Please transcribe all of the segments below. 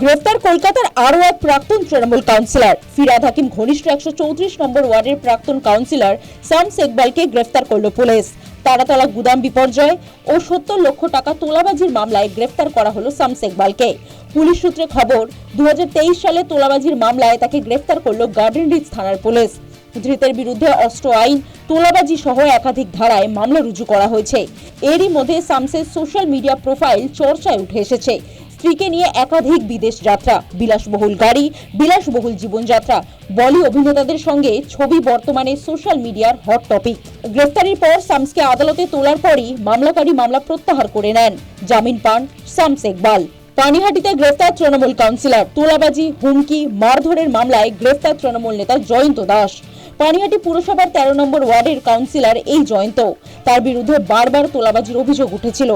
গ্রেফতার কলকাতার আরও এক প্রাক্তন তৃণমূল কাউন্সিলর। ফিরহাদ হাকিম ঘনিষ্ঠ 134 নম্বর ওয়ার্ডের প্রাক্তন কাউন্সিলর শামস ইকবালকে গ্রেফতার করল পুলিশ। তারাতলা গুদাম বিপর্যয় ও 70 লক্ষ টাকা তোলাবাজির মামলায় গ্রেফতার করা হলো শামস ইকবালকে। পুলিশ সূত্রে খবর, 2023 সালে তোলাবাজির মামলায় তাকে গ্রেফতার করল গার্ডেন রিচ থানার পুলিশ। ধৃতের বিরুদ্ধে অস্ত্র আইন, তোলাবাজি সহ একাধিক ধারায় মামলা রুজু করা হয়েছে। এরই মধ্যে শামসের সোশ্যাল মিডিয়া প্রোফাইল চর্চায় উঠে এসেছে। স্ত্রীকে নিয়ে একাধিক বিদেশ যাত্রা, বিলাসবহুল গাড়ি, বিলাসবহুল জীবনযাত্রা, বলি অভিনেতাদের সঙ্গে ছবি বর্তমানে সোশ্যাল মিডিয়ার হট টপিক। গ্রেফতারির পর শামসকে আদালতে তোলার পরই মামলাকারী মামলা প্রত্যাহার করে নেন। জামিন পান শামস ইকবাল। পানিহাটিতে গ্রেফতার তৃণমূল কাউন্সিলর। তোলাবাজি, হুমকি, মারধরের মামলায় গ্রেফতার তৃণমূল নেতা জয়ন্ত দাস। পানিহাটি পুরসভার 13 নম্বর ওয়ার্ডের কাউন্সিলর এই জয়ন্ত। তার বিরুদ্ধে বারবার তোলাবাজির অভিযোগ উঠেছিল।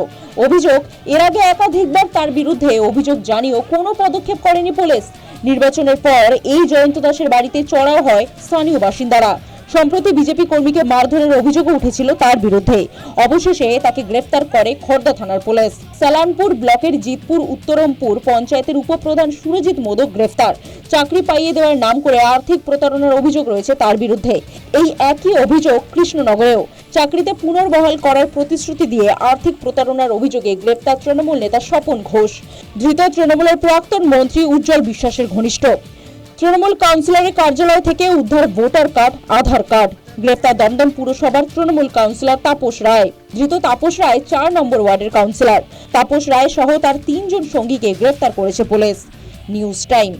অভিযোগ, এর আগে একাধিকবার তার বিরুদ্ধে অভিযোগ জানিয়েও কোনো পদক্ষেপ করেনি পুলিশ। নির্বাচনের পর এই জয়ন্ত দাসের বাড়িতে চড়াও হয় স্থানীয় বাসিন্দারা। সম্প্রতি বিজেপি কর্মীকে মারধরের অভিযোগও উঠেছিল তার বিরুদ্ধে। অবশেষে তাকে গ্রেফতার করে খড়দা থানার পুলিশ। সালানপুর ব্লকের জিতপুর উত্তরমপুর পঞ্চায়েতের উপপ্রধান সুরজিৎ মোদক গ্রেফতার। চাকরি পাইয়ে দেওয়ার নাম করে আর্থিক প্রতারণার অভিযোগ রয়েছে তার বিরুদ্ধে। এই একই অভিযোগ কৃষ্ণনগরেও। চাকরিতে পুনর্বহাল করার প্রতিশ্রুতি দিয়ে আর্থিক প্রতারণার অভিযোগে গ্রেফতার তৃণমূল নেতা স্বপন ঘোষ। ধৃত তৃণমূলের প্রাক্তন মন্ত্রী উজ্জ্বল বিশ্বাসের ঘনিষ্ঠ। তৃণমূল কাউন্সিলরের কার্যালয় থেকে উদ্ধার ভোটার কার্ড, আধার কার্ড। গ্রেফতার দমদম পুরসভার তৃণমূল কাউন্সিলর তাপস রায়। ধৃত তাপস রায় 4 নম্বর ওয়ার্ডের কাউন্সিলর। তাপস রায় সহ তার 3 জন সঙ্গীকে গ্রেফতার করেছে পুলিশ। News time.